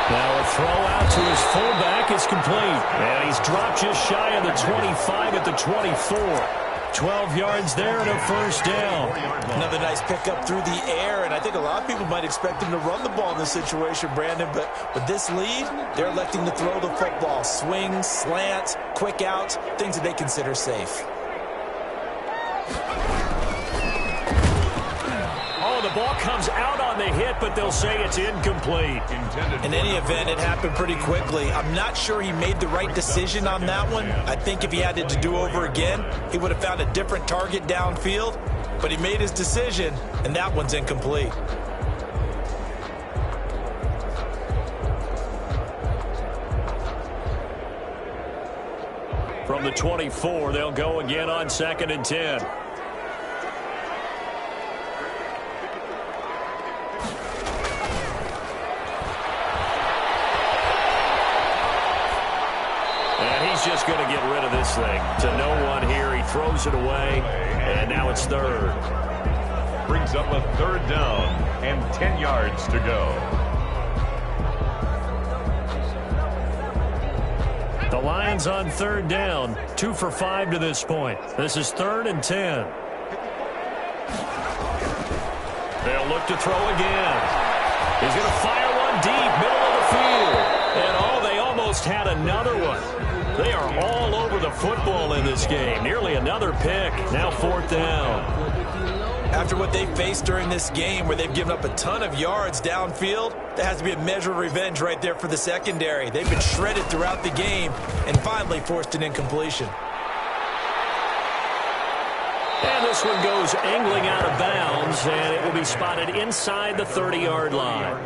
Now a throw out to his fullback is complete. And he's dropped just shy of the 25 at the 24. 12 yards there and a first down. Another nice pickup through the air, and I think a lot of people might expect him to run the ball in this situation, Brandon, but with this lead, they're electing to throw the football. Swings, slants, quick outs, things that they consider safe. The ball comes out on the hit, but they'll say it's incomplete. In any event, it happened pretty quickly. I'm not sure he made the right decision on that one. I think if he had to do over again, he would have found a different target downfield. But he made his decision, and that one's incomplete. From the 24, they'll go again on 2nd and 10. Just going to get rid of this thing to no one here. He throws it away, and now it's 3rd. Brings up a 3rd down and 10 yards to go. The Lions on 3rd down, 2 for 5 to this point. This is 3rd and 10. They'll look to throw again. He's going to fire one deep, middle of the field. And they almost had another one. They are all over the football in this game. Nearly another pick. Now 4th down. After what they faced during this game where they've given up a ton of yards downfield, there has to be a measure of revenge right there for the secondary. They've been shredded throughout the game and finally forced an incompletion. And this one goes angling out of bounds, and it will be spotted inside the 30-yard line.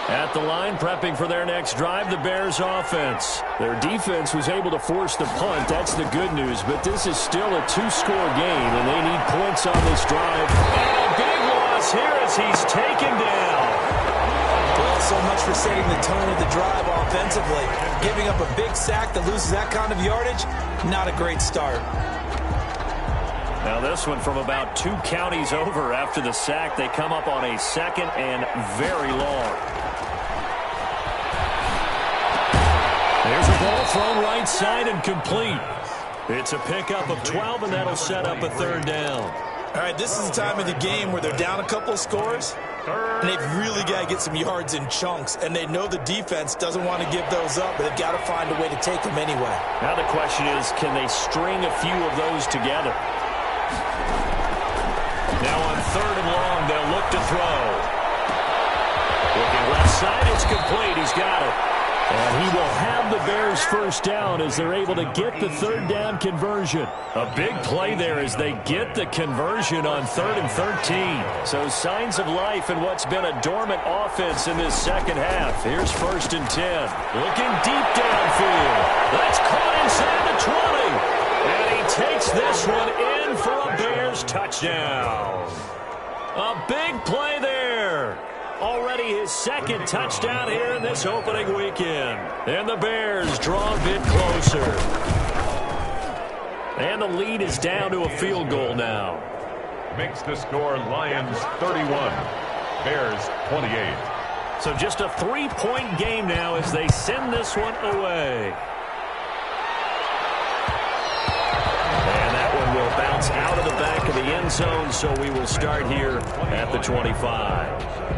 At the line, prepping for their next drive, the Bears offense. Their defense was able to force the punt. That's the good news. But this is still a 2-score game, and they need points on this drive. And a big loss here as he's taken down. Well, so much for setting the tone of the drive offensively. Giving up a big sack that loses that kind of yardage, not a great start. Now this one from about 2 counties over after the sack. They come up on a 2nd and very long. There's a ball thrown right side and complete. It's a pickup of 12, and that'll set up a 3rd down. All right, this is the time of the game where they're down a couple of scores, and they've really got to get some yards in chunks, and they know the defense doesn't want to give those up, but they've got to find a way to take them anyway. Now the question is, can they string a few of those together? Now on 3rd and long, they'll look to throw. Looking left side, it's complete. He's got it. And he will have the Bears first down as they're able to get the 3rd down conversion. A big play there as they get the conversion on 3rd and 13. So signs of life in what's been a dormant offense in this second half. Here's 1st and 10. Looking deep downfield. That's caught inside the 20. And he takes this one in for a Bears touchdown. A big play there. Already his 2nd touchdown here in this opening weekend. And the Bears draw a bit closer. And the lead is down to a field goal now. Makes the score Lions 31, Bears 28. So just a 3-point game now as they send this one away. And that one will bounce out of the back of the end zone, so we will start here at the 25.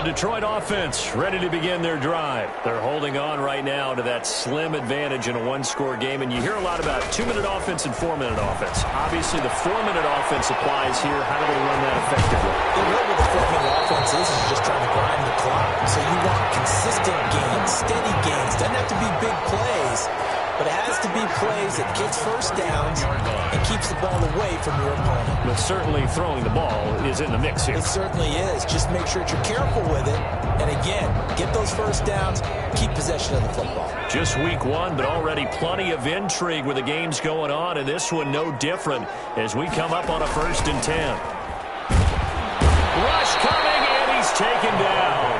The Detroit offense ready to begin their drive. They're holding on right now to that slim advantage in a one-score game, and you hear a lot about 2-minute offense and 4-minute offense. Obviously, the 4-minute offense applies here. How do they run that effectively? The way with the 4-minute offense is just trying to grind the clock. So you want consistent gains, steady gains. Doesn't have to be big plays, but it has to be plays that gets first downs and keeps the ball away from your opponent. But certainly throwing the ball is in the mix here. It certainly is. Just make sure that you're careful with it. And again, get those first downs, keep possession of the football. Just week one, but already plenty of intrigue with the games going on, and this one no different as we come up on a 1st and 10. Rush coming, and he's taken down.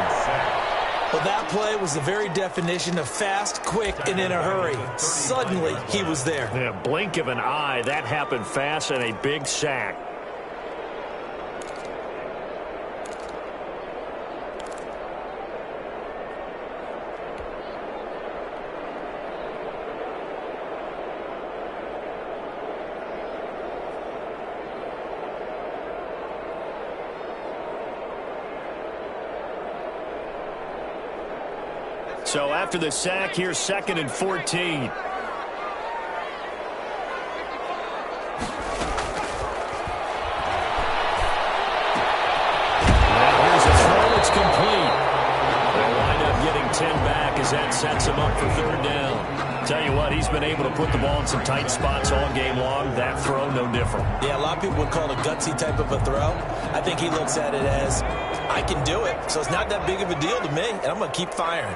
Well, that play was the very definition of fast, quick, and in a hurry. Suddenly, he was there. Yeah, blink of an eye, that happened fast, and a big sack. So after the sack, here's 2nd and 14. Now here's a throw. It's complete. They'll wind up getting 10 back as that sets him up for 3rd down. Tell you what, he's been able to put the ball in some tight spots all game long. That throw, no different. Yeah, a lot of people would call it a gutsy type of a throw. I think he looks at it as, I can do it, so it's not that big of a deal to me, and I'm going to keep firing.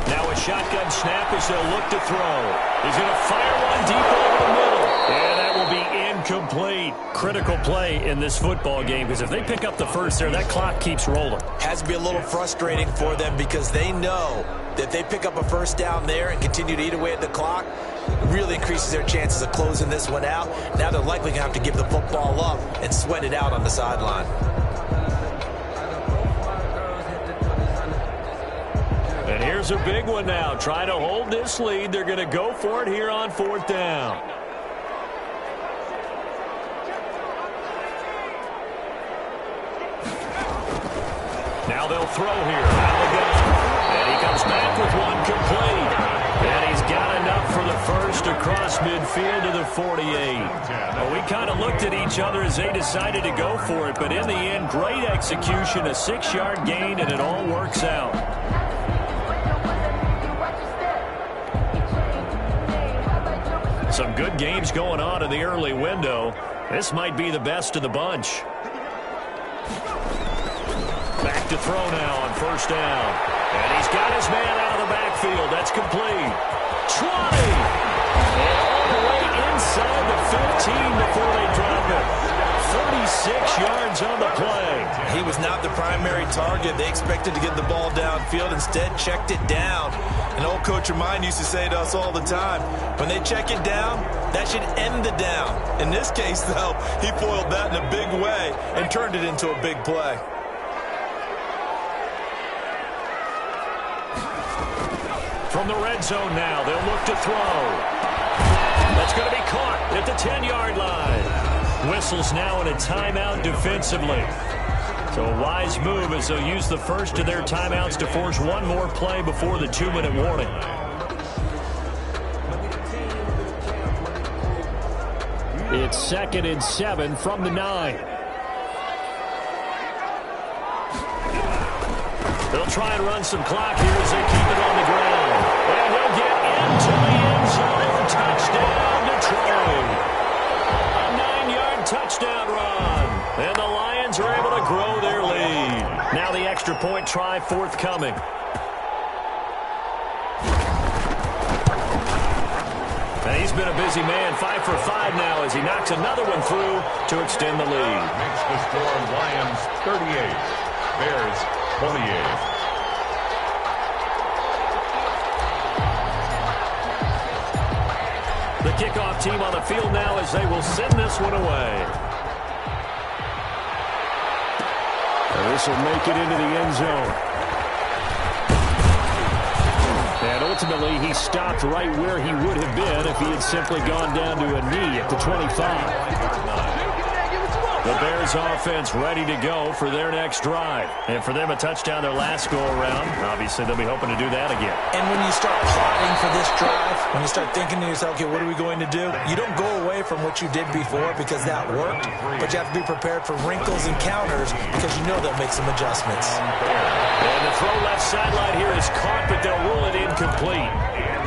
Now a shotgun snap as they'll look to throw. He's going to fire one deep over the middle. And that will be incomplete. Critical play in this football game, because if they pick up the first there, that clock keeps rolling. Has to be a little frustrating for them because they know that they pick up a first down there and continue to eat away at the clock, it really increases their chances of closing this one out. Now they're likely going to have to give the football up and sweat it out on the sideline. And here's a big one now. Trying to hold this lead. They're going to go for it here on 4th down. Now they'll throw here. And he comes back with one complete. And he's got enough for the first across midfield to the 48. Well, we kind of looked at each other as they decided to go for it. But in the end, great execution, a 6-yard gain, and it all works out. Some good games going on in the early window. This might be the best of the bunch. Back to throw now on 1st down. And he's got his man out of the backfield. That's complete. 20. And all the way inside the 15 before they drop it. 36 yards on the play. He was not the primary target. They expected to get the ball downfield. Instead, checked it down. An old coach of mine used to say to us all the time, when they check it down, that should end the down. In this case, though, he foiled that in a big way and turned it into a big play. From the red zone now, they'll look to throw. That's going to be caught at the 10-yard line. Whistles now in a timeout defensively. So a wise move as they'll use the first of their timeouts to force one more play before the 2-minute warning. It's 2nd and 7 from the 9. They'll try and run some clock here as they keep it on the ground. And they'll get into the end zone. Touchdown, Detroit. A 9-yard touchdown run. And the Lions are able to grow their lead. Now the extra point try forthcoming. And he's been a busy man, 5 for 5 now as he knocks another one through to extend the lead. Makes the score Lions 38, Bears 28. The kickoff team on the field now as they will send this one away. And this will make it into the end zone. And ultimately, he stopped right where he would have been if he had simply gone down to a knee at the 25. The Bears offense ready to go for their next drive. And for them, a touchdown their last go-around. Obviously, they'll be hoping to do that again. And when you start plotting for this drive, when you start thinking to yourself, okay, what are we going to do? You don't go away from what you did before because that worked, but you have to be prepared for wrinkles and counters because you know they'll make some adjustments. And the throw left sideline here is caught, but they'll rule it incomplete.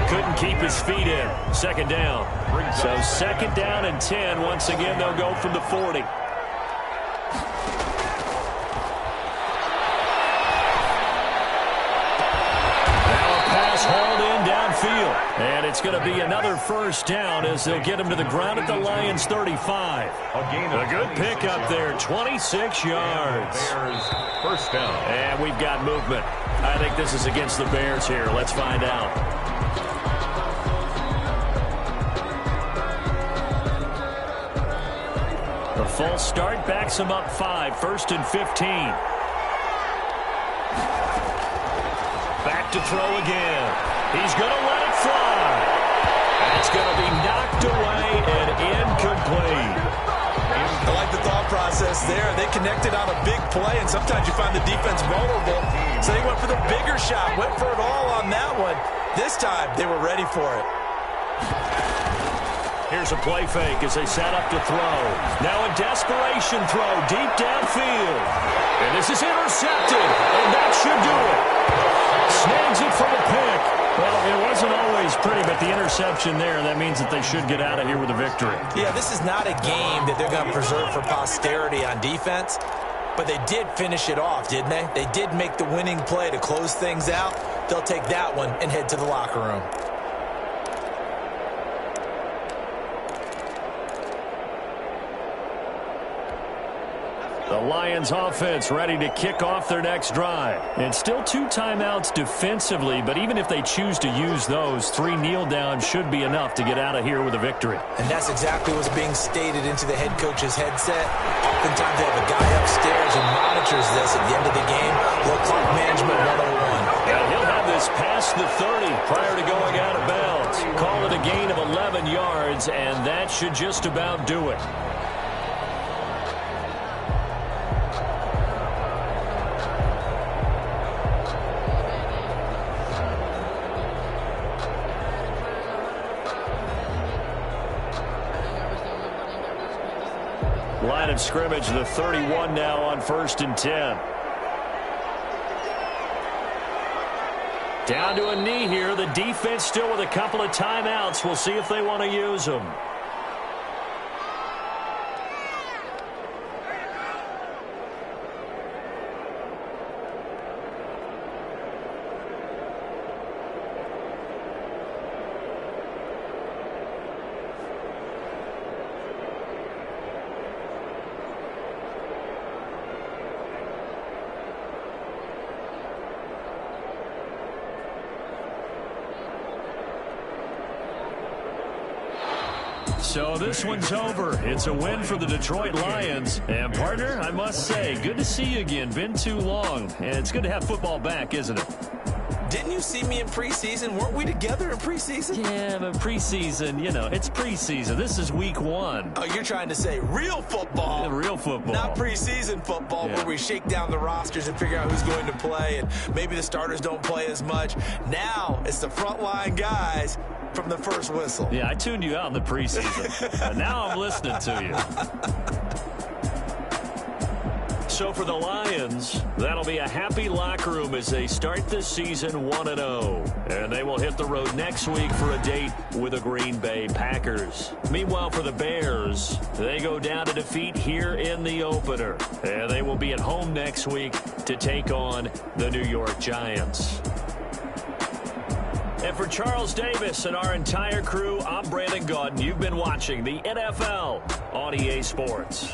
Couldn't keep his feet in. Second down. So second down and 10. Once again, they'll go from the 40. Hauled in downfield. And it's going to be another first down as they'll get him to the ground at the Lions' 35. A good pick up there, 26 yards. First down. And we've got movement. I think this is against the Bears here. Let's find out. The false start backs him up 5, first and 15. Back to throw again. He's going to let it fly. And it's going to be knocked away and incomplete. I like the thought process there. They connected on a big play, and sometimes you find the defense vulnerable. So they went for the bigger shot, went for it all on that one. This time, they were ready for it. Here's a play fake as they set up to throw. Now a desperation throw deep downfield. And this is intercepted, and that should do it. Snags it for the pick. Well, it wasn't always pretty, but the interception there, that means that they should get out of here with a victory. Yeah, this is not a game that they're going to preserve for posterity on defense, but they did finish it off, didn't they? They did make the winning play to close things out. They'll take that one and head to the locker room. The Lions offense ready to kick off their next drive. And still 2 timeouts defensively, but even if they choose to use those, 3 kneel downs should be enough to get out of here with a victory. And that's exactly what's being stated into the head coach's headset. Oftentimes they have a guy upstairs who monitors this at the end of the game. Little clock management 101. And he'll have this past the 30 prior to going out of bounds. Call it a gain of 11 yards, and that should just about do it. Line of scrimmage, the 31 now on 1st and 10. Down to a knee here. The defense still with a couple of timeouts. We'll see if they want to use them. So this one's over. It's a win for the Detroit Lions. And, partner, I must say, good to see you again. Been too long. And it's good to have football back, isn't it? Didn't you see me in preseason? Weren't we together in preseason? Yeah, but preseason, you know, it's preseason. This is week 1. Oh, you're trying to say real football. Yeah, real football. Not preseason football, yeah, where we shake down the rosters and figure out who's going to play, and maybe the starters don't play as much. Now it's the frontline guys from the first whistle. Yeah, I tuned you out in the preseason. And now I'm listening to you. So for the Lions, that'll be a happy locker room as they start this season 1-0. And they will hit the road next week for a date with the Green Bay Packers. Meanwhile, for the Bears, they go down to defeat here in the opener. And they will be at home next week to take on the New York Giants. And for Charles Davis and our entire crew, I'm Brandon Gaudin. You've been watching the NFL on EA Sports.